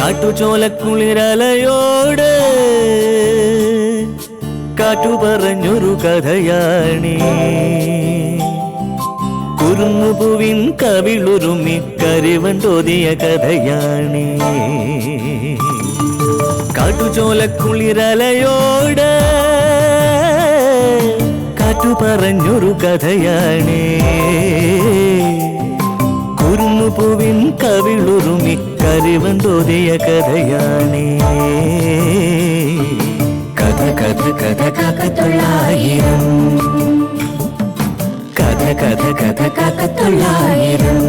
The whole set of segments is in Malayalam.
കാട്ടുചോലക്കുളിരലയോട് കാറ്റു പറഞ്ഞൊരു കഥയാണീ. കുരുന്നുപൂവിൻ കവിളുരുമി കരിവൻ തോതിയ കഥയാണീ. കാട്ടുചോലക്കുളിരലയോട് കാറ്റു പറഞ്ഞൊരു കഥയാണീ. കുരുന്നുപൂവിൻ കവിളുരുമി കരിവൻ തോതിയ കഥയാണീ. കഥ കഥ കഥ കാക്കത്തൊള്ളായിരം, കഥ കഥ കഥ കാക്കത്തൊള്ളായിരം.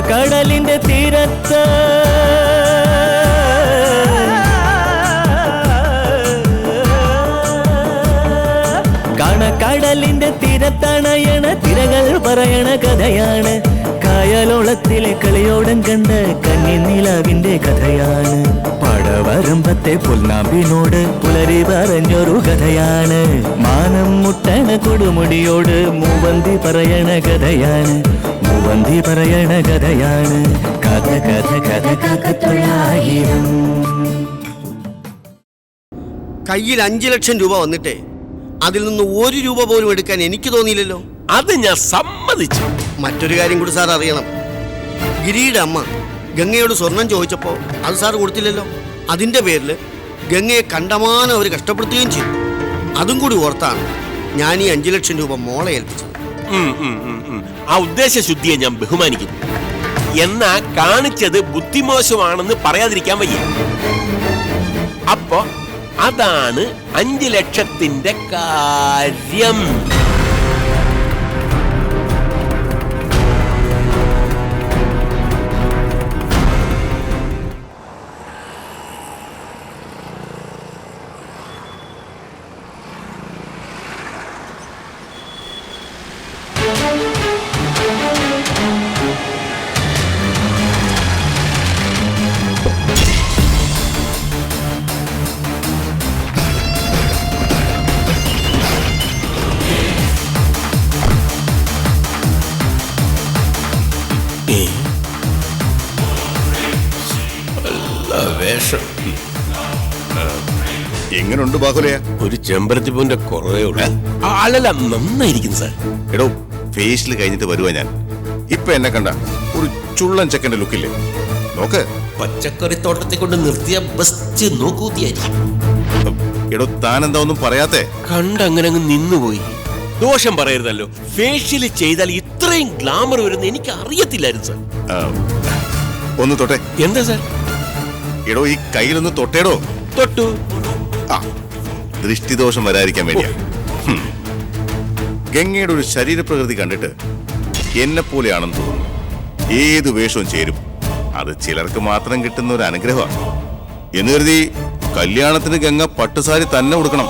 കടലിന്റെ തീരത്ത് കടലിന്റെ തീരത്തണയണ തിരകൾ പറയണ കഥയാണ്. കായലോളത്തിലെ കളിയോടം കണ്ട കന്നിനിലാവിന്റെ കഥയാണ്. പടവരമ്പത്തെ പുൽനാമ്പിനോട് പുലരി പറഞ്ഞൊരു കഥയാണ്. മാനം മുട്ടണ കൊടുമുടിയോട് മൂവന്തി പറയണ കഥയാണ്. മൂവന്തി പറയണ കഥയാണ്. കഥ കഥ കഥ കാക്കത്തൊള്ളായിരം. കയ്യിൽ 5 ലക്ഷം രൂപ വന്നിട്ടേ അതിൽ നിന്ന് 1 രൂപ പോലും എടുക്കാൻ എനിക്ക് തോന്നിയില്ലല്ലോ. അത് ഞാൻ സമ്മതിച്ചു. മറ്റൊരു കാര്യം കൂടി സാർ അറിയണം. ഗിരിയുടെ അമ്മ ഗംഗയോട് സ്വർണം ചോദിച്ചപ്പോൾ അത് സാർ കൊടുത്തില്ലല്ലോ. അതിൻ്റെ പേരിൽ ഗംഗയെ കണ്ടമാനം അവർ കഷ്ടപ്പെടുത്തുകയും ചെയ്തു. അതും കൂടി ഓർത്താണ് ഞാൻ ഈ 5 ലക്ഷം രൂപ മോളെ ഏൽപ്പിച്ചത്. ആ ഉദ്ദേശശുദ്ധിയെ ഞാൻ ബഹുമാനിക്കുന്നു. എന്നാ കാണിച്ചത് ബുദ്ധിമോശമാണെന്ന് പറയാതിരിക്കാൻ വയ്യ. അപ്പോ അതാണ് 5 ലക്ഷത്തിന്റെ കാര്യം. എങ്ങനുണ്ട് ബാഹുലയ? ഒരു ചെമ്പരത്തിപ്പൂവിന്റെ കുറവേ ഉള്ളൂ. അല്ലല്ല, നന്നായിരിക്കും സാർ. എടോ, ഫേഷ്യൽ കഴിഞ്ഞിട്ട് വരുവാ ഞാൻ. ഇപ്പൊ എന്നെ കണ്ട ഒരു ചുള്ളൻ ചെക്കന്റെ ലുക്കില്ലേ? നോക്ക്. പച്ചക്കറി തോട്ടത്തെ കൊണ്ട് നിർത്തിയ ബസ്റ്റ് നോക്കൂത്തിയായിരിക്കും. എടോ, താനെന്താ ഒന്നും പറയാത്തെ? കണ്ടങ്ങനെ അങ്ങ് നിന്നുപോയി. ദോഷം പറയരുതല്ലോ. ഫേഷ്യൽ ചെയ്താൽ ഇത്രയും ഗ്ലാമർ വരുന്ന എനിക്ക് അറിയത്തില്ലായിരുന്നു സാർ. ഒന്ന് തൊട്ടെ. എന്താ സാർ? എടോ, ഈ കയ്യിലൊന്ന് തൊട്ടേടോ. തൊട്ടു. ദൃഷ്ടിദോഷം വരാതിരിക്കാൻ വേണ്ടിയാ. ഗംഗയുടെ ഒരു ശരീരപ്രകൃതി കണ്ടിട്ട് എന്നെ പോലെയാണെന്ന് തോന്നുന്നു. ഏതു വേഷവും ചേരും. അത് ചിലർക്ക് മാത്രം കിട്ടുന്ന ഒരു അനുഗ്രഹമാണ് എന്ന് കരുതി കല്യാണത്തിന് ഗംഗ പട്ടുസാരി തന്നെ കൊടുക്കണം.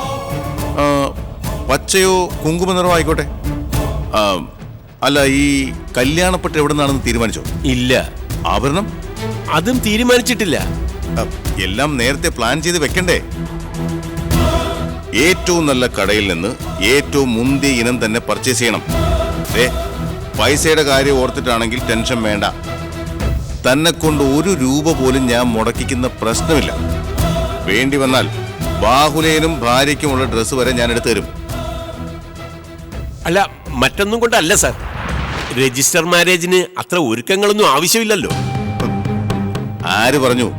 പച്ചയോ കുങ്കുമ നിറമോ ആയിക്കോട്ടെ. അല്ല, ഈ കല്യാണപ്പെട്ട് എവിടെ നിന്നാണെന്ന് തീരുമാനിച്ചോ? ഇല്ല. ആഭരണം അതും തീരുമാനിച്ചിട്ടില്ല. എല്ലാം നേരത്തെ പ്ലാൻ ചെയ്ത് വെക്കണ്ടേ? ഏറ്റവും നല്ല കടയിൽ നിന്ന് ഏറ്റവും മുന്തിയ ഇനം തന്നെ പർച്ചേസ് ചെയ്യണം. പൈസയുടെ കാര്യം ഓർത്തിട്ടാണെങ്കിൽ ടെൻഷൻ വേണ്ട. തന്നെ കൊണ്ട് 1 രൂപ പോലും ഞാൻ മുടക്കിക്കുന്ന പ്രശ്നമില്ല. വേണ്ടി വന്നാൽ ബാഹുലേനും ഭാര്യയ്ക്കുമുള്ള ഡ്രസ്സ് വരെ ഞാൻ എടുത്തു തരും. അല്ല, മറ്റൊന്നും കൊണ്ടല്ല സാർ. രജിസ്റ്റർ മാരേജിന് അത്ര ഒരുക്കങ്ങളൊന്നും ആവശ്യമില്ലല്ലോ. ആര് പറഞ്ഞു?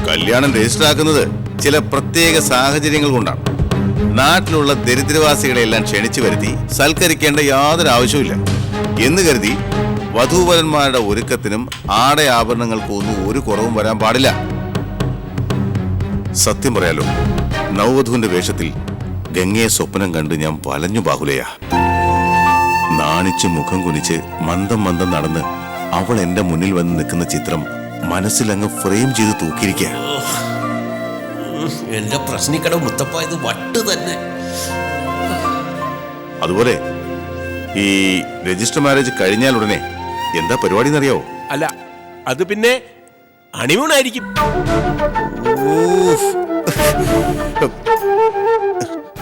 കല്യാണം രജിസ്റ്റർ ആക്കുന്നത് ചില പ്രത്യേക സാഹചര്യങ്ങൾ കൊണ്ടാണ്. നാട്ടിലുള്ള ദരിദ്രവാസികളെല്ലാം ക്ഷണിച്ചു വരുത്തി സൽക്കരിക്കേണ്ട യാതൊരു ആവശ്യമില്ല എന്ന് കരുതി വധൂവരന്മാരുടെ ഒരുക്കത്തിനും ആടയാഭരണങ്ങൾക്കൊന്നും ഒരു കുറവും വരാൻ പാടില്ല. സത്യം പറയാലോ, നവവധുവിന്റെ വേഷത്തിൽ ഗംഗയെ സ്വപ്നം കണ്ട് ഞാൻ വലഞ്ഞു ബാഹുലയ. നാണിച്ച് മുഖം കുനിച്ച് മന്ദം മന്ദം നടന്ന് അവൾ എന്റെ മുന്നിൽ വന്ന് നിൽക്കുന്ന ചിത്രം മനസ്സിലങ്ങ് ഫ്രെയിം ചെയ്ത് തൂക്കിയിരിക്കുക. എന്റെ പ്രശ്നിക്കട മുത്തപ്പായത് വട്ട് തന്നെ. അതുപോലെ ഈ രജിസ്റ്റർ മാരേജ് കഴിഞ്ഞാൽ ഉടനെ എന്താ പരിപാടി എന്നറിയാവോ? അല്ല, അത് പിന്നെ ഹണിമൂൺ ആയിരിക്കും.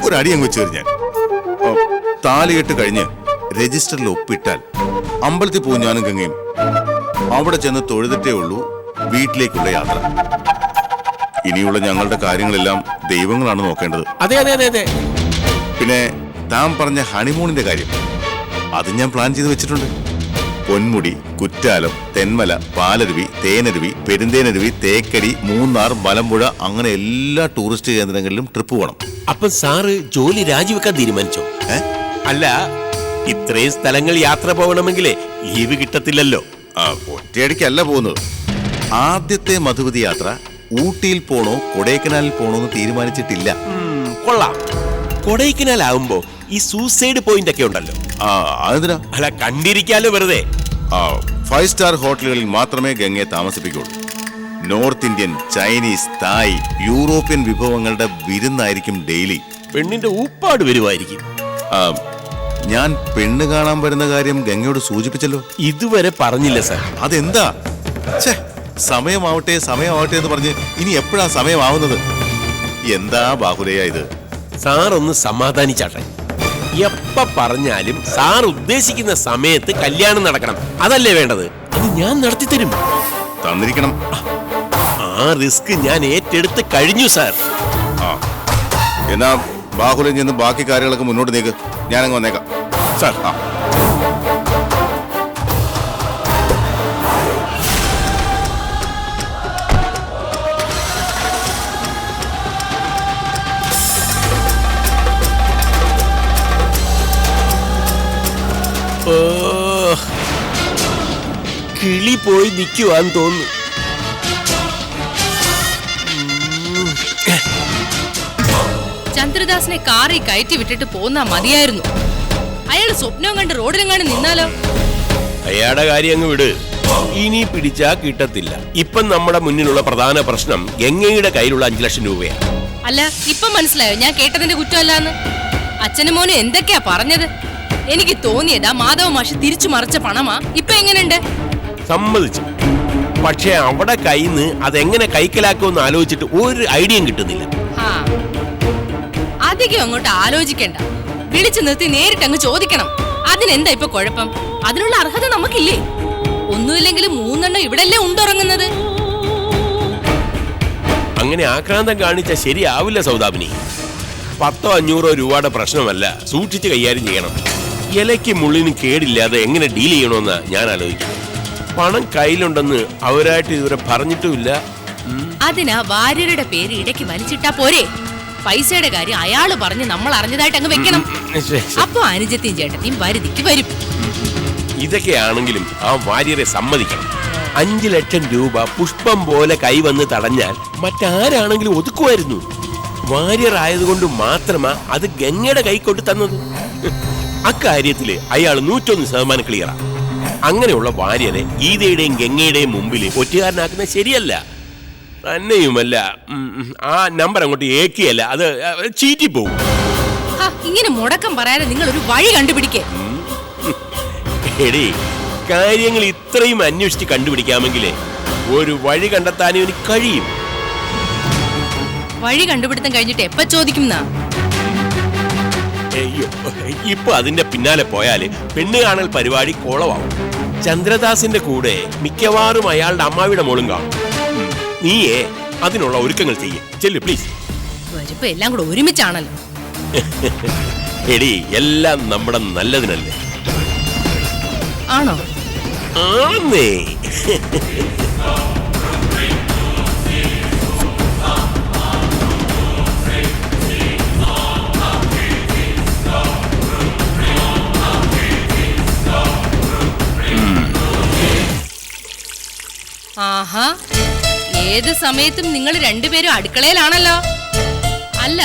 ഒരടി അങ്ങ് വെച്ച് ഞാൻ താലികെട്ട് കഴിഞ്ഞ് രജിസ്റ്ററിൽ ഒപ്പിട്ടാൽ അമ്പലത്തിൽ പോകും ഞാനും ഗംഗയും. അവിടെ ചെന്ന് തൊഴുതിട്ടേ ഉള്ളൂ വീട്ടിലേക്കുള്ള യാത്ര. ഇനിയുള്ള ഞങ്ങളുടെ കാര്യങ്ങളെല്ലാം ദൈവങ്ങളാണ് നോക്കേണ്ടത്. അതെ അതെ അതെ അതെ. പിന്നെ താൻ പറഞ്ഞ ഹണിമൂണിന്റെ കാര്യം അത് ഞാൻ പ്ലാൻ ചെയ്ത് വെച്ചിട്ടുണ്ട്. പൊന്മുടി, കുറ്റാലം, തെന്മല, പാലരുവി, തേനരുവി, പെരുന്തേനരുവി, തേക്കടി, മൂന്നാർ, മലമ്പുഴ, അങ്ങനെ എല്ലാ ടൂറിസ്റ്റ് കേന്ദ്രങ്ങളിലും ട്രിപ്പ് പോകണം. അപ്പൊ സാറ് ജോലി രാജിവെക്കാൻ തീരുമാനിച്ചോ? അല്ല, ഇത്രയും സ്ഥലങ്ങൾ യാത്ര പോകണമെങ്കിലേ ലീവ് കിട്ടത്തില്ലല്ലോ. ഒറ്റയടിക്കല്ല പോകുന്നത്. ആദ്യത്തെ മധുവതി യാത്ര ഊട്ടിയിൽ പോണോ കൊടൈക്കനാലിൽ പോണോ എന്ന് തീരുമാനിച്ചിട്ടില്ല. കൊള്ളാം. കൊടൈക്കനാലാവുമ്പോ ഈ സൂസൈഡ് പോയിന്റ് ഒക്കെ ഉണ്ടല്ലോ. അതെന്തിനാ? അല്ല, കണ്ടിരിക്കാലോ വെറുതെ. 5 സ്റ്റാർ ഹോട്ടലുകളിൽ മാത്രമേ ഗംഗയെ താമസിപ്പിക്കുള്ളൂ. നോർത്ത് ഇന്ത്യൻ, ചൈനീസ്, തായ്, യൂറോപ്യൻ വിഭവങ്ങളുടെ വിരുന്നായിരിക്കും ഡെയിലി. പെണ്ണിന്റെ ഊപ്പാട് വരുമായിരിക്കും. ഞാൻ പെണ്ണ് കാണാൻ വരുന്ന കാര്യം ഗംഗയോട് സൂചിപ്പിച്ചല്ലോ. ഇതുവരെ പറഞ്ഞില്ല സാർ. അതെന്താ? സമയമാവട്ടെ സമയമാവട്ടെ എന്ന് പറഞ്ഞ് ഇനി എപ്പോഴാ സമയമാവുന്നത്? എന്താ ബാഹുലയ ഇത്? സാർ ഒന്ന് സമാധാനിച്ചാട്ടെ. എപ്പ പറഞ്ഞാലും സാർ ഉദ്ദേശിക്കുന്ന സമയത്ത് കല്യാണം നടക്കണം, അതല്ലേ വേണ്ടത്? അത് ഞാൻ നടത്തി തരും. തന്നിരിക്കണം. ആ റിസ്ക് ഞാൻ ഏറ്റെടുത്ത് കഴിഞ്ഞു സാർ. എന്നാ ബാഹുലൻ ചെന്ന് ബാക്കി കാര്യങ്ങളൊക്കെ മുന്നോട്ട് നീക്ക്. ഞാനങ്ങ് വന്നേക്കാം സാർ. കിളി പോയി നിൽക്കുവാന്ന് തോന്നുന്നു. ചന്ദ്രദാസിനെ കാറി കയറ്റി വിട്ടിട്ട് പോന്നാ മതിയായിരുന്നു. അയാൾ സ്വപ്നം കണ്ട് റോഡിലെങ്ങാണ്ട് നിന്നാലോ? അയാളുടെ കാര്യം അങ്ങ് വിട്. ഇനി പിടിച്ചാ കിട്ടത്തില്ല. ഇപ്പം നമ്മുടെ മുന്നിലുള്ള പ്രധാന പ്രശ്നം ഗംഗയുടെ കയ്യിലുള്ള 5 ലക്ഷം രൂപയാണ്. അല്ല, ഇപ്പൊ മനസ്സിലായോ ഞാൻ കേട്ടതിന്റെ കുറ്റമല്ലാന്ന്? അച്ഛനും മോനും എന്തൊക്കെയാ പറഞ്ഞത്? എനിക്ക് തോന്നിയതാ മാധവ മാഷ് തിരിച്ചു മറിച്ച പണമാ. ഇപ്പൊ എങ്ങനെയുണ്ട്? സമ്മതിച്ചു. പക്ഷെ അവിടെ കയ്യിന്ന് അതെങ്ങനെ കൈക്കലാക്കുമെന്ന് ആലോചിച്ചിട്ട് ഒരു ഐഡിയയും കിട്ടുന്നില്ല. അധികം അങ്ങോട്ട് ആലോചിക്കണ്ട. വിളിച്ചു നിർത്തി നേരിട്ട് അങ്ങ് ചോദിക്കണം. അതിനെന്താ ഇപ്പൊ കുഴപ്പം? അതിനുള്ള അർഹത നമുക്കില്ലേ? ഒന്നുമില്ലെങ്കിലും 3 എണ്ണം ഇവിടെല്ലേ ഉണ്ടുറങ്ങുന്നത്. അങ്ങനെ ആക്രാന്തം കാണിച്ച ശരിയാവില്ല സൗദാമിനി. 100-500 രൂപയുടെ പ്രശ്നമല്ല, സൂക്ഷിച്ച് കൈകാര്യം ചെയ്യണം. ഇലയ്ക്ക് മുള്ളിന് കേടില്ലാതെ എങ്ങനെ ഡീൽ ചെയ്യണമെന്നാ ഞാൻ ആലോചിക്കുന്നത്. പണം കയ്യിലുണ്ടെന്ന് അവരായിട്ട് ഇതുവരെ പറഞ്ഞിട്ടുമില്ല. അതിനാ വാര്യരുടെ പേര് ഇടയ്ക്ക് വലിച്ചിട്ടാ പോരെ? പൈസയുടെ കാര്യം അയാള് പറഞ്ഞ് നമ്മൾ അറിഞ്ഞതായിട്ട് അങ്ങ് വെക്കണം. അപ്പൊ അനുജത്തെയും ചേട്ടത്തെയും വരുതിക്ക് വരും. ഇതൊക്കെയാണെങ്കിലും ആ വാര്യരെ സമ്മതിക്കണം. 5 ലക്ഷം രൂപ പുഷ്പം പോലെ കൈവന്ന് തടഞ്ഞാൽ മറ്റാരാണെങ്കിലും ഒതുക്കുമായിരുന്നു. വാര്യർ ആയതുകൊണ്ട് മാത്രമാ അത് ഗംഗയുടെ കൈക്കൊണ്ട് തന്നത്. അക്കാര്യത്തില് അയാൾ 101% ക്ലിയറാ. അങ്ങനെയുള്ള വാര്യരെ ഗീതയുടെയും ഗംഗയുടെയും മുമ്പിൽ ഒറ്റുകാരനാക്കുന്നത് ശരിയല്ല. തന്നെയുമല്ല, ആ നമ്പർ അങ്ങോട്ട് ഏക്കിയല്ല, അത് ചീറ്റി പോകും. ഇങ്ങനെ മുടക്കം പറയാതെ നിങ്ങൾ ഒരു വഴി കണ്ടുപിടിക്കേ. എടീ, കാര്യങ്ങൾ ഇത്രയും അന്വേഷിച്ച് കണ്ടുപിടിക്കാമെങ്കിലേ ഒരു വഴി കണ്ടെത്താനും എനിക്ക് കഴിയും. വഴി കണ്ടുപിടുത്തം കഴിഞ്ഞിട്ട് എപ്പ ചോദിക്കുന്നാ? അയ്യോ, ഇപ്പൊ അതിന്റെ പിന്നാലെ പോയാല് പെണ്ണ് കാണൽ പരിപാടി കോളമാവും. ചന്ദ്രദാസിന്റെ കൂടെ മിക്കവാറും അയാളുടെ അമ്മാവിയുടെ മോളും കാണും. നീയേ അതിനുള്ള ഒരുക്കങ്ങൾ ചെയ്യേ. ചെല്ലു പ്ലീസ്. വരുമ്പോ എല്ലാം കൂടെ ഒരുമിച്ചാണല്ലോ. എടി, എല്ലാം നമ്മുടെ നല്ലതിനല്ലേ? ആണോ? ആന്നേ. ആഹാ, ഏത് സമയത്തും നിങ്ങൾ രണ്ടുപേരും അടുക്കളയിലാണല്ലോ. അല്ല,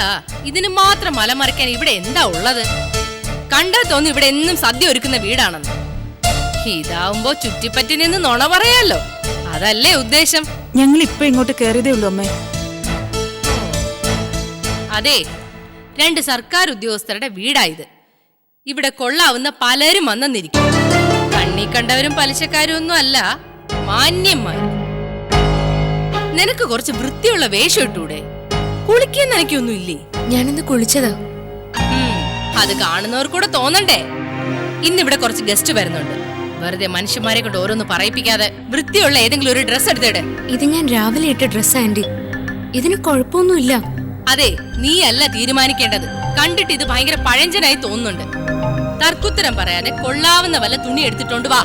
ഇതിന് മാത്രം മലമറിക്കാൻ ഇവിടെ എന്താ ഉള്ളത്? കണ്ടാ തോന്നി ഇവിടെ എന്നും സദ്യ ഒരുക്കുന്ന വീടാണെന്ന്. ഇതാവുമ്പോ ചുറ്റിപ്പറ്റി നിന്ന് നുണ പറയാലോ. അതല്ലേ ഉദ്ദേശം? ഞങ്ങൾ ഇപ്പൊ ഇങ്ങോട്ട് കയറിയതേ ഉള്ളൂ അമ്മേ. അതെ, 2 സർക്കാർ ഉദ്യോഗസ്ഥരുടെ വീടായത്. ഇവിടെ കൊള്ളാവുന്ന പലരും വന്നെന്നിരിക്കും. കണ്ണി കണ്ടവരും പലിശക്കാരും ഒന്നും അല്ല, മാന്യന്മാർ. നിനക്ക് കുറച്ച് വൃത്തിയുള്ള വേഷം ഇട്ടൂടെ? കുളിക്കാൻ നനയ്ക്കൊന്നും ഇല്ലേ? ഞാനിന്ന് കുളിച്ചതാ. അത് കാണുന്നവർക്കൂടെ തോന്നണ്ടേ? ഇന്നിവിടെ കുറച്ച് ഗസ്റ്റ് വരുന്നുണ്ട്. വെറുതെ മനുഷ്യന്മാരെ കൊണ്ട് ഓരോന്ന് പറയിപ്പിക്കാതെ വൃത്തിയുള്ള ഏതെങ്കിലും ഒരു ഡ്രസ് എടുത്തിട്. ഇത് ഞാൻ രാവിലെ ഇട്ട ഡ്രസ് ആന്റി. ഇതിന് കുഴപ്പമൊന്നുമില്ല. അതെ, നീയല്ല തീരുമാനിക്കേണ്ടത്. കണ്ടിട്ട് ഇത് ഭയങ്കര പഴഞ്ചനായി തോന്നുന്നുണ്ട്. തർക്കുത്തരം പറയാതെ കൊള്ളാവുന്ന വല്ല തുണി എടുത്തിട്ടോണ്ട് വാ.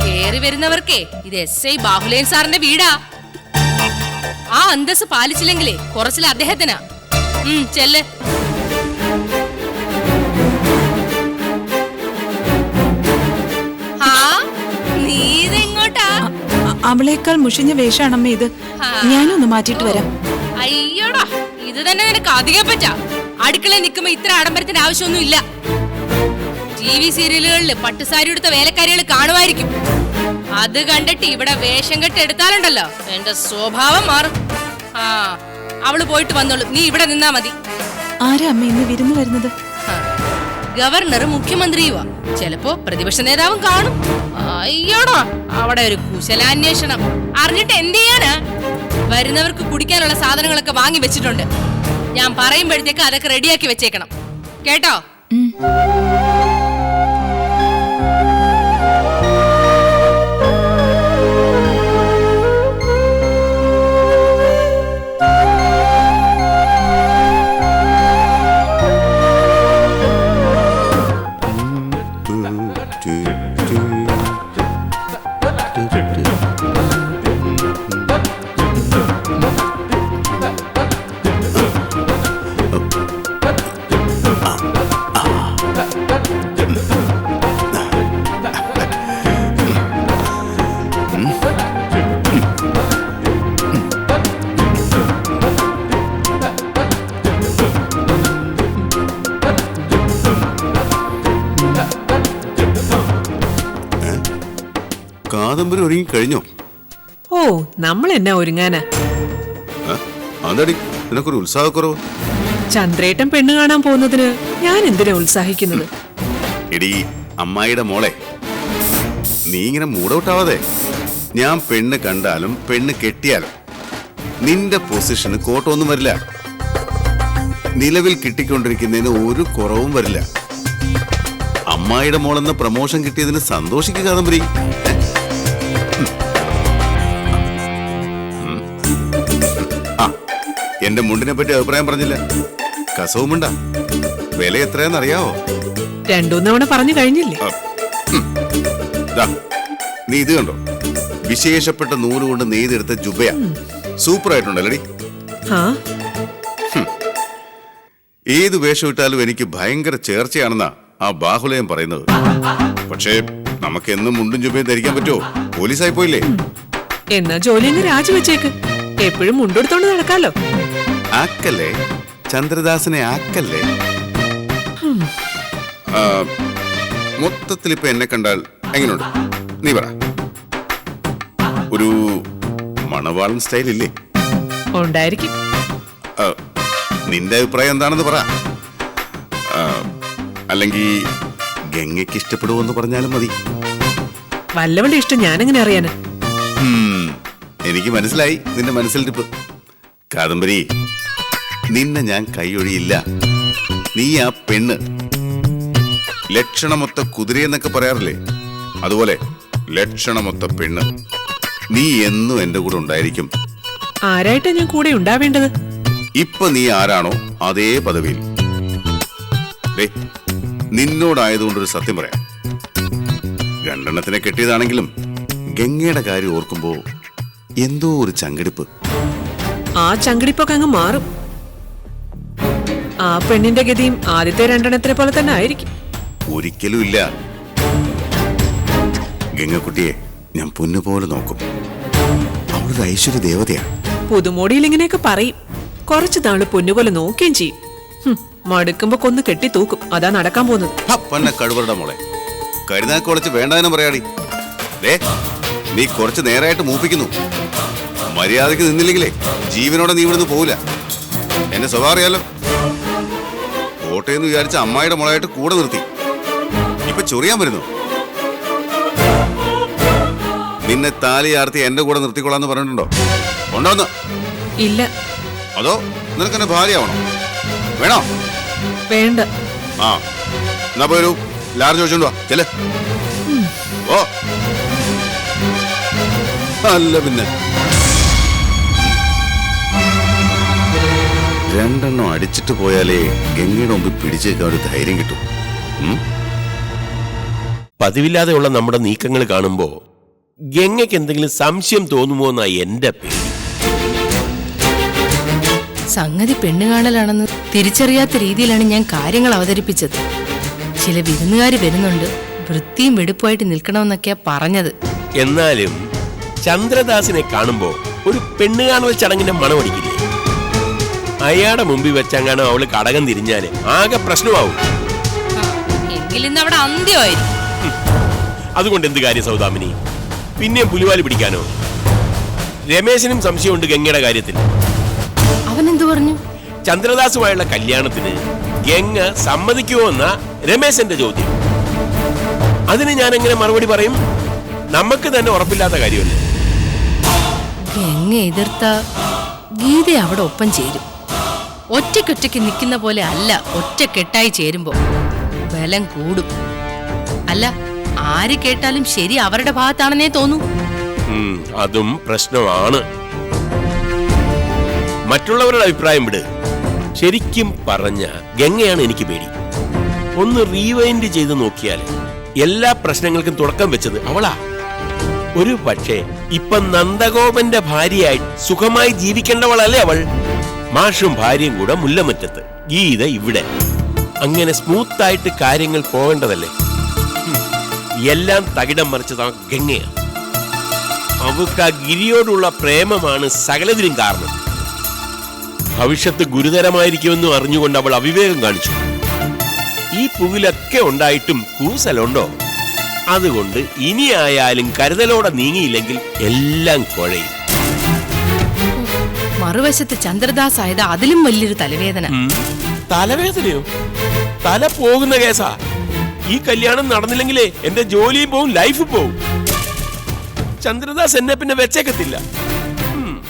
കേറി വരുന്നവർക്കേ ഇത് SI ബാഹുലേൻ സാറിന്റെ വീടാ. ആ അന്തസ് പാലിച്ചില്ലെങ്കിലേ കുറച്ചിൽ അദ്ദേഹത്തിനാ. ചെല്ല്. നീ ഇതെങ്ങോട്ടാ? അവളേക്കാൾ മുഷിഞ്ഞ വേഷാണമ്മേ ഇത്. ഞാനൊന്ന് മാറ്റിട്ട് വരാം. അയ്യോടാ, ഇത് തന്നെ നിനക്ക് അധികം പറ്റാ. അടുക്കളയിൽ നിൽക്കുമ്പോ ഇത്ര ആഡംബരത്തിന്റെ ആവശ്യമൊന്നും ഇല്ല. TV സീരിയലുകളില് പട്ടുസാരി എടുത്ത വേലക്കാരികൾ കാണുമായിരിക്കും. അത് കണ്ടിട്ട് ഇവിടെ വേഷം കെട്ട് എടുത്താലുണ്ടല്ലോ എന്റെ സ്വഭാവം മാറും. അവള് പോയിട്ട് വന്നോളൂ, നീ ഇവിടെ നിന്നാ മതി. ആരാ അമ്മ ഇന്ന് വിരുന്ന് വരുന്നത്? ഗവർണറും മുഖ്യമന്ത്രിയുവാ. ചിലപ്പോ പ്രതിപക്ഷ നേതാവും കാണും. അയ്യോടാ, അവിടെ ഒരു കുശലാന്വേഷണം. അറിഞ്ഞിട്ട് എന്ത് ചെയ്യാനാ? വരുന്നവർക്ക് കുടിക്കാനുള്ള സാധനങ്ങളൊക്കെ വാങ്ങി വെച്ചിട്ടുണ്ട്. ഞാൻ പറയുമ്പോഴത്തേക്ക് അതൊക്കെ റെഡിയാക്കി വെച്ചേക്കണം, കേട്ടോ? കാദംബരി ഒരുങ്ങി കഴിഞ്ഞോ? ഓ, നമ്മൾ എന്നാ ഒരുങ്ങാനാ? അതടി നിനക്കൊരു ഉത്സാഹക്കുറവ്. ചന്ദ്രേട്ടൻ പെണ്ണ് കാണാൻ പോകുന്നതിന് ഞാൻ എന്തിനാ ഉത്സാഹിക്കുന്നത്? എടി അമ്മായിയുടെ മോളെ, നീ ഇങ്ങനെ മൂടൗട്ടാവാതെ. ഞാൻ പെണ്ണ് കണ്ടാലും പെണ്ണ് കെട്ടിയാലും നിന്റെ പൊസിഷന് കോട്ടമൊന്നും വരില്ല. നിലവിൽ കിട്ടിക്കൊണ്ടിരിക്കുന്നതിന് ഒരു കുറവും വരില്ല. അമ്മായിയുടെ മോളെന്ന് പ്രമോഷൻ കിട്ടിയതിന് സന്തോഷിക്കുക കാദംബരി. എന്റെ മുണ്ടിനെ പറ്റി അഭിപ്രായം പറഞ്ഞില്ല. കസവുമുണ്ട വില എത്രയാന്നറിയാവോ? 2 തവണ പറഞ്ഞു കഴിഞ്ഞില്ലേ? നീ ഇത് കണ്ടോ? വിശേഷപ്പെട്ട നൂല് കൊണ്ട് നെയ്തെടുത്ത ജുബയാ. സൂപ്പർ ആയിട്ടുണ്ടല്ലോടി. ഏത് വേഷം ഇട്ടാലും എനിക്ക് ഭയങ്കര ചേർച്ചയാണെന്നാ ആ ബാഹുലയം പറയുന്നത്. പക്ഷേ നമുക്ക് എന്നും മുണ്ടും ജുബയും ധരിക്കാൻ പറ്റുമോ? പോലീസായി പോയില്ലേ? എന്നാ ജോലി അങ്ങ് രാജിവെച്ചേക്ക്. എപ്പോഴും മുണ്ടെടുത്തോണ്ട് നടക്കാലോ. ആക്കല്ലേ ചന്ദ്രദാസനെ, ആക്കല്ലേ. മൊത്തത്തിൽ ഇപ്പൊ എന്നെ കണ്ടാൽ എങ്ങനെയുണ്ട് നീ പറ? ഒരു മണവാളൻ സ്റ്റൈൽ ഇല്ലേ? ഉണ്ടായിരിക്കും. നിന്റെ അഭിപ്രായം എന്താണെന്ന് പറ. അല്ലെങ്കിൽ ഗംഗയ്ക്ക് ഇഷ്ടപ്പെടുവോന്ന് പറഞ്ഞാലും മതി. വല്ലവളുടെ ഇഷ്ടം ഞാനെങ്ങനെ അറിയാന്? എനിക്ക് മനസ്സിലായി നിന്റെ മനസ്സിലിരിപ്പ്. കാദംബരി, നിന്നെ ഞാൻ കൈയൊഴിയില്ല. നീ ആ പെണ്ണ്, ലക്ഷണമൊത്ത കുതിരയെന്നൊക്കെ പറയാറില്ലേ, അതുപോലെ ലക്ഷണമൊത്ത പെണ്ണ്. നീ എന്നും എന്റെ കൂടെ ഉണ്ടായിരിക്കും. ആരായിട്ടാ ഞാൻ കൂടെ ഉണ്ടാവേണ്ടത്? ഇപ്പൊ നീ ആരാണോ അതേ പദവിയിൽ. നിന്നോടായതുകൊണ്ടൊരു സത്യം പറയാം. 2 എണ്ണത്തിനെ കെട്ടിയതാണെങ്കിലും ഗംഗയുടെ കാര്യം ഓർക്കുമ്പോ എന്തോ ഒരു ചങ്കിടിപ്പ്. ആ ചങ്കിടിപ്പൊക്കെ അങ്ങ് മാറും. ആ പെണ്ണിന്റെ ഗതിയും ആദ്യത്തെ 2 എണ്ണത്തിനെ പോലെ തന്നെ ആയിരിക്കും. ഒരിക്കലും ഇല്ല. ഗംഗക്കുട്ടിയെ ഞാൻ പൊന്നുപോലെ നോക്കും. അവളൊരു ഐശ്വര്യ ദേവതയാ. പുതുമോടിയിൽ ഇങ്ങനെയൊക്കെ പറയും. കുറച്ചു നാള് പൊന്നുപോലെ നോക്കുകയും ചെയ്യും. മടുക്കുമ്പോ കൊന്ന് കെട്ടി തൂക്കും. അതാ നടക്കാൻ പോകുന്നത്. പന്നെ കഴിവറുടെ മോളെ, കരുനാക്കുളച്ച് വേണ്ടതിനും പറയാടി. നീ കുറച്ച് നേരായിട്ട് മൂപ്പിക്കുന്നു. മര്യാദക്ക് നിന്നില്ലെങ്കിലേ ജീവനോടെ നീ ഇവിടുന്ന് പോവില്ല. എന്റെ സ്വഭാവം അറിയാലോ. പോട്ടെ എന്ന് വിചാരിച്ച അമ്മായിയുടെ മുളയായിട്ട് കൂടെ നിർത്തി. ഇപ്പൊ ചൊറിയാൻ വരുന്നു. നിന്നെ താലി ആർത്തി എന്റെ കൂടെ നിർത്തിക്കൊള്ളാന്ന് പറഞ്ഞിട്ടുണ്ടോ? ഉണ്ടോന്ന്? ഇല്ല. അതോ നിനക്കെന്നെ ഭാര്യയാവണോ? വേണോ? വേണ്ട. ആ എന്നാ പോയൊരു ലാർജ് ചോദിച്ചോണ്ട് വാ. ചെല്ലേ. ഓ അല്ല പിന്നെ രണ്ടെണ്ണം അടിച്ചിട്ട് പോയാലേ ഗംഗയുടെ മുമ്പ് പിടിച്ചേക്കാൻ ഒരു ധൈര്യം കിട്ടും. പതിവില്ലാതെയുള്ള നമ്മുടെ നീക്കങ്ങൾ കാണുമ്പോ ഗംഗയ്ക്ക് എന്തെങ്കിലും സംശയം തോന്നുമോ എന്നാ എന്റെ പേടി. സംഗതി പെണ്ണുകാണലാണെന്ന് തിരിച്ചറിയാത്ത രീതിയിലാണ് ഞാൻ കാര്യങ്ങൾ അവതരിപ്പിച്ചത്. ചില വിരുന്നുകാർ വരുന്നുണ്ട്, വൃത്തിയും വെടുപ്പുമായിട്ട് നിൽക്കണമെന്നൊക്കെയാ പറഞ്ഞത്. എന്നാലും ചന്ദ്രദാസിനെ കാണുമ്പോ ഒരു പെണ്ണുകാണൽ ചടങ്ങിന്റെ മണമടിക്കില്ലേ? അയാളുടെ മുമ്പിൽ വെച്ചങ്ങാനോ അവള് കടകം തിരിഞ്ഞാല് ആകെ പ്രശ്നമാവും. എങ്കിലിന്ന് അവിടെ അന്ത്യമായിരിക്കും. അതുകൊണ്ട് എന്ത് കാര്യം സൗദാമിനി? പിന്നെയും പുലിവാലി പിടിക്കാനോ? രമേശനും സംശയമുണ്ട് ഗംഗയുടെ കാര്യത്തിൽ. അവൻ എന്തു പറഞ്ഞു? ചന്ദ്രദാസുമായുള്ള കല്യാണത്തിന് ഗംഗ സമ്മതിക്കുമോ എന്ന രമേശന്റെ ചോദ്യം. അതിന് ഞാൻ എങ്ങനെ മറുപടി പറയും? നമുക്ക് തന്നെ ഉറപ്പില്ലാത്ത കാര്യമല്ലേ. ഗംഗ എതിർത്ത ഗീത അവിടെ ഒപ്പം ചേരും. ഒറ്റയ്ക്കൊറ്റയ്ക്ക് നിൽക്കുന്ന പോലെ അല്ല, ഒറ്റക്കെട്ടായി ചേരുമ്പോ ബലം കൂടും. അല്ല, ആര് കേട്ടാലും ശരി അവരുടെ ഭാഗത്താണെന്നേ തോന്നൂ. അതും പ്രശ്നമാണ്. മറ്റുള്ളവരുടെ അഭിപ്രായം വിട്. ശരിക്കും പറഞ്ഞ ഗംഗയാണ് എനിക്ക് പേടി. ഒന്ന് റീവൈൻഡ് ചെയ്ത് നോക്കിയാൽ എല്ലാ പ്രശ്നങ്ങൾക്കും തുടക്കം വെച്ചത് അവളാ. ഒരു പക്ഷേ ഇപ്പൊ നന്ദഗോപന്റെ ഭാര്യയായി സുഖമായി ജീവിക്കേണ്ടവളല്ലേ അവൾ? മാഷും ഭാര്യയും കൂടെ മുല്ലമുറ്റത്ത്, ഗീത ഇവിടെ. അങ്ങനെ സ്മൂത്തായിട്ട് കാര്യങ്ങൾ പോവേണ്ടതല്ലേ? എല്ലാം തകിടം മറിച്ചത് ആ ഗംഗയാണ്. അവൾക്ക് ആ ഗിരിയോടുള്ള പ്രേമമാണ് സകലതിനും കാരണം. ഭവിഷ്യത്ത് ഗുരുതരമായിരിക്കുമെന്നും അറിഞ്ഞുകൊണ്ട് അവൾ അവിവേകം കാണിച്ചു. ഈ പുകിലൊക്കെ ഉണ്ടായിട്ടും കൂസലുണ്ടോ? അതുകൊണ്ട് ഇനിയായാലും കരുതലോടെ നീങ്ങിയില്ലെങ്കിൽ എല്ലാം കുഴയും. മറുവശത്ത് ചന്ദ്രദാസ് ആയത് അതിലും വലിയൊരു തലവേദന. തലവേദനയോ? തല പോകുന്ന കേസാ. ഈ കല്യാണം നടന്നില്ലെങ്കിലേ എന്റെ ജോലിയും പോവും, ലൈഫ് പോവും. ചന്ദ്രദാസ് എന്നെ പിന്നെ വെച്ചേക്കത്തില്ല.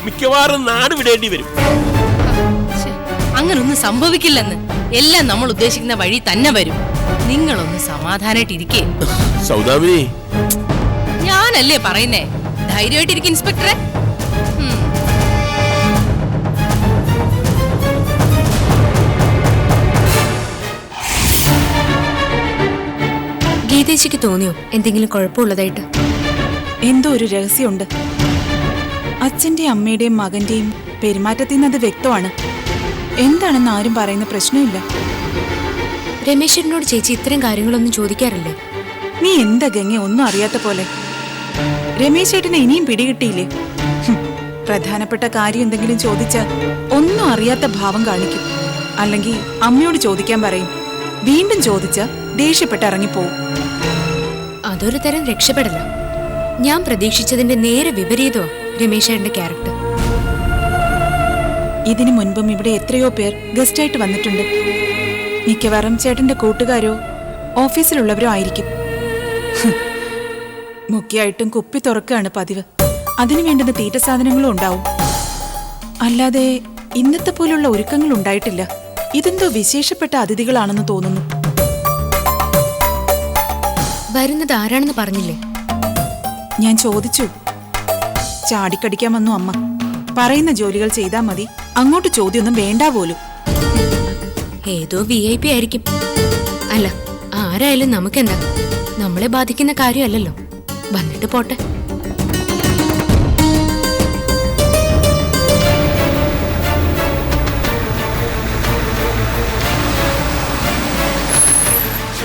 മിക്കവാറും നാട് വിടേണ്ടി വരും. അങ്ങനൊന്നും സംഭവിക്കില്ലെന്ന്. എല്ലാം നമ്മൾ ഉദ്ദേശിക്കുന്ന വഴി തന്നെ വരും. നിങ്ങളൊന്ന് സമാധാനായിട്ടിരിക്കേ. സൗദാമിനി, ഞാനല്ലേ പറയുന്നേ, ധൈര്യമായിട്ടിരിക്കും ഇൻസ്പെക്ടറെ. ഗീതേച്ചിക്ക് തോന്നിയോ എന്തെങ്കിലും കുഴപ്പമുള്ളതായിട്ട്? എന്തോ ഒരു രഹസ്യമുണ്ട്. അച്ഛന്റെയും അമ്മയുടെയും മകന്റെയും പെരുമാറ്റത്തിൽ നിന്ന് അത് വ്യക്തമാണ്. എന്താണെന്ന് ആരും പറയുന്ന പ്രശ്നമില്ല. രമേശനോട് ചേച്ചി ഇത്തരം കാര്യങ്ങളൊന്നും ചോദിക്കാറില്ലേ? നീ എന്താ ഗംഗ ഒന്നും അറിയാത്ത പോലെ? രമേശ് ചേട്ടനെ ഇനിയും പിടികിട്ടിയില്ലേ? പ്രധാനപ്പെട്ട കാര്യം എന്തെങ്കിലും ചോദിച്ചാൽ ഒന്നും അറിയാത്ത ഭാവം കാണിക്കും. അല്ലെങ്കിൽ അമ്മയോട് ചോദിക്കാൻ പറയും. വീണ്ടും ചോദിച്ചാൽ ദേഷ്യപ്പെട്ട് ഇറങ്ങിപ്പോവും. അതൊരു തരം രക്ഷപ്പെടല. ഞാൻ പ്രതീക്ഷിച്ചതിന്റെ നേരെ വിപരീതമാ രമേശേട്ടന്റെ ക്യാരക്ടർ. ഇതിനു മുൻപും ഇവിടെ എത്രയോ പേർ ഗസ്റ്റായിട്ട് വന്നിട്ടുണ്ട്. മിക്കവാറും ചേട്ടന്റെ കൂട്ടുകാരോ ഓഫീസിലുള്ളവരോ ആയിരിക്കും. മുഖ്യമായിട്ടും കുപ്പി തുറക്കുകയാണ് പതിവ്. അതിനു വേണ്ടുന്ന തീറ്റ സാധനങ്ങളും ഉണ്ടാവും. അല്ലാതെ ഇന്നത്തെ പോലുള്ള ഒരുക്കങ്ങൾ ഉണ്ടായിട്ടില്ല. ഇതെന്തോ വിശേഷപ്പെട്ട അതിഥികളാണെന്ന് തോന്നുന്നു. വരുന്നത് ആരാണെന്ന് പറഞ്ഞില്ലേ? ഞാൻ ചോദിച്ചു. ചാടിക്കടിക്കാൻ വന്നു അമ്മ. പറയുന്ന ജോലികൾ ചെയ്താൽ മതി, അങ്ങോട്ട് ചോദ്യമൊന്നും വേണ്ട പോലും. ഏതോ VIP ആയിരിക്കും. അല്ല, ആരായാലും നമുക്കെന്താ? നമ്മളെ ബാധിക്കുന്ന കാര്യമല്ലല്ലോ. വന്നിട്ട് പോട്ടെ.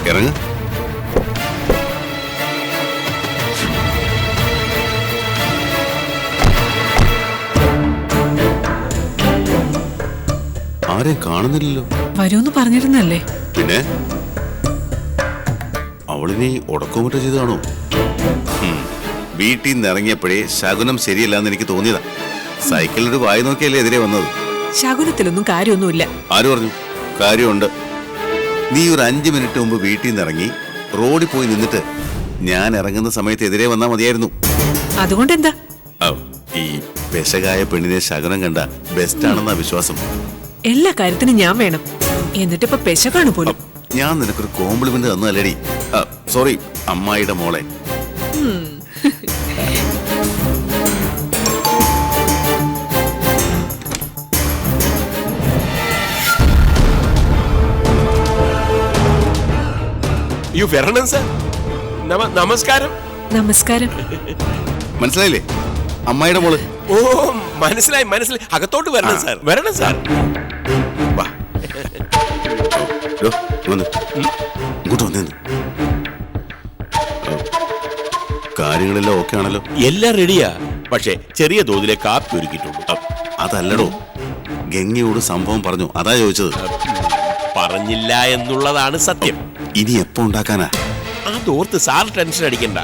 ഇറങ്ങ. ആരെയും കാണുന്നില്ലല്ലോ. വരുമെന്ന് പറഞ്ഞിരുന്നല്ലേ? പിന്നെ അവളിനി ഉടക്കമറ്റ ചെയ്താണോ? വീട്ടിൽ നിന്ന് ഇറങ്ങിയപ്പോഴേ ശകുനം ശരിയല്ലാന്ന് എനിക്ക് തോന്നിയതാ. സൈക്കിളിലൊരു വായി നോക്കിയല്ലേ എതിരെ വന്നത്. ശകുനത്തിലൊന്നും കാര്യമൊന്നുമില്ല. ആര് പറഞ്ഞു? കാര്യമുണ്ട്. നീ ഒരു 5 മിനിറ്റ് മുമ്പ് വീട്ടിൽ നിന്ന് ഇറങ്ങി റോഡിൽ പോയി നിന്നിട്ട് ഞാൻ ഇറങ്ങുന്ന സമയത്ത് എതിരെ വന്നാൽ മതിയായിരുന്നു. അതുകൊണ്ട് എന്താ? ഈ പെശകായ പെണ്ണിനെ ശകുനം കണ്ട ബെസ്റ്റ് ആണെന്നാ വിശ്വാസം. എല്ലാ കാര്യത്തിനും ഞാൻ വേണം. എന്നിട്ടിപ്പോ പെശകാണ് പോലും. ഞാൻ നിനക്കൊരു കോംപ്ലിമെന്റ് തന്നല്ലേടി. സോറി, അമ്മായിയുടെ മോളെ. യു ഫെർണൻ സർ, നമസ്കാരം. നമസ്കാരം. മനസ്സിലായില്ലേ? അമ്മായിയുടെ മോള്. ഓ, മനസ്സിലായി മനസ്സിലായി. അകത്തോട്ട് വരണം സാർ, വരണം സാർ. വാ, ഇങ്ങോട്ട് വന്നു. കാര്യങ്ങളെല്ലാം ഓക്കെ ആണല്ലോ? എല്ലാം റെഡിയാ. പക്ഷെ ചെറിയ തോതിലെ കാപ്പി ഒരുക്കിയിട്ടുണ്ട്. അതല്ലടോ, ഗംഗയോട് സംഭവം പറഞ്ഞു, അതാ ചോദിച്ചത്. പറഞ്ഞില്ല എന്നുള്ളതാണ് സത്യം. ഇനി എപ്പോ ഉണ്ടാക്കാനാ? അതോർത്ത് സാർ ടെൻഷൻ അടിക്കണ്ട.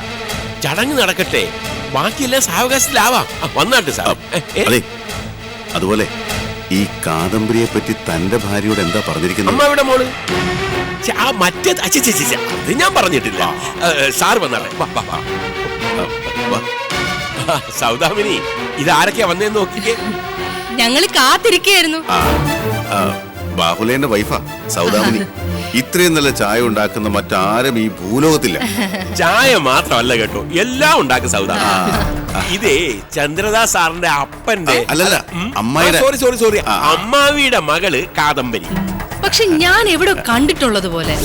ചടങ്ങ് നടക്കട്ടെ, ബാക്കിയെല്ലാം സാവകാശത്തിലാവാം. വന്നാട്ടെ സാർ. അതെ, അതുപോലെ ഈ കാദംബരിയെ പറ്റി തന്റെ ഭാര്യയോട് എന്താ പറഞ്ഞിരിക്കുന്നത്? അമ്മയുടെ മോള് മറ്റേ അത് ഞാൻ പറഞ്ഞിട്ടില്ല. സാർ വന്നാട്ടെ. സൗദാമിനി, ഇതാരൊക്കെയാ വന്നേന്ന് നോക്കിക്കേ. ഞങ്ങള് കാത്തിരിക്കുകയായിരുന്നു. ബാഹുലേന്റെ വൈഫാ സൗദാമിനി. ഇത്രയും നല്ല ചായ ഉണ്ടാക്കുന്ന മറ്റാരും ഈ ഭൂലോകത്തില്ല. ചായ മാത്രമല്ല കേട്ടോ, എല്ലാം ഉണ്ടാക്കും സൗദാമിനി. ഇതേ ചന്ദ്രദാസ് സാറിന്റെ അപ്പന്റെ അല്ലല്ല, അമ്മായിയുടെ. സോറി അമ്മാവിയുടെ മകള് കാദംബരി. പക്ഷെ ഞാൻ എവിടെ കണ്ടിട്ടുള്ളത് പോലെ.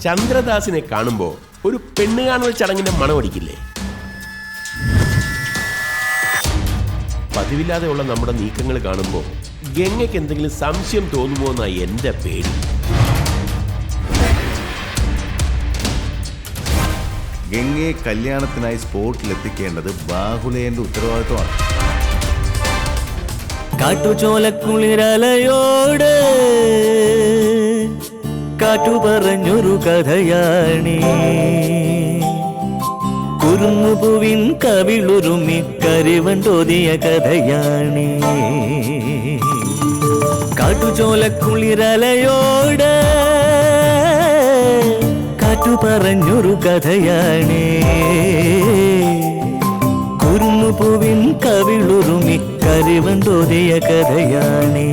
ചന്ദ്രദാസിനെ കാണുമ്പോ ഒരു പെണ്ണ് കാണുന്ന ചടങ്ങിന്റെ മണമടിക്കില്ലേ? പതിവില്ലാതെ ഉള്ള നമ്മുടെ നീക്കങ്ങൾ കാണുമ്പോൾ ഗംഗയ്ക്ക് എന്തെങ്കിലും സംശയം തോന്നുമോ എന്നാ എന്റെ പേടി. ഗംഗയെ കല്യാണത്തിനായി സ്പോട്ടിലെത്തിക്കേണ്ടത് ബാഹുലേന്റെ ഉത്തരവാദിത്വമാണ്. കാട്ടുചോലക്കുളിരലയോട് കാറ്റു പറഞ്ഞൊരു കഥയാണീ. കുരുന്നുപൂവിൻ കവിളുരുമി കരിവണ്ടോതിയ കഥയാണീ. കാട്ടുചോലക്കുളിരലയോട് കാറ്റു പറഞ്ഞൊരു കഥയാണേ. കുരുന്നുപൂവിൻ കവിളുരുമി കരിവണ്ടോതിയ കഥയാണേ.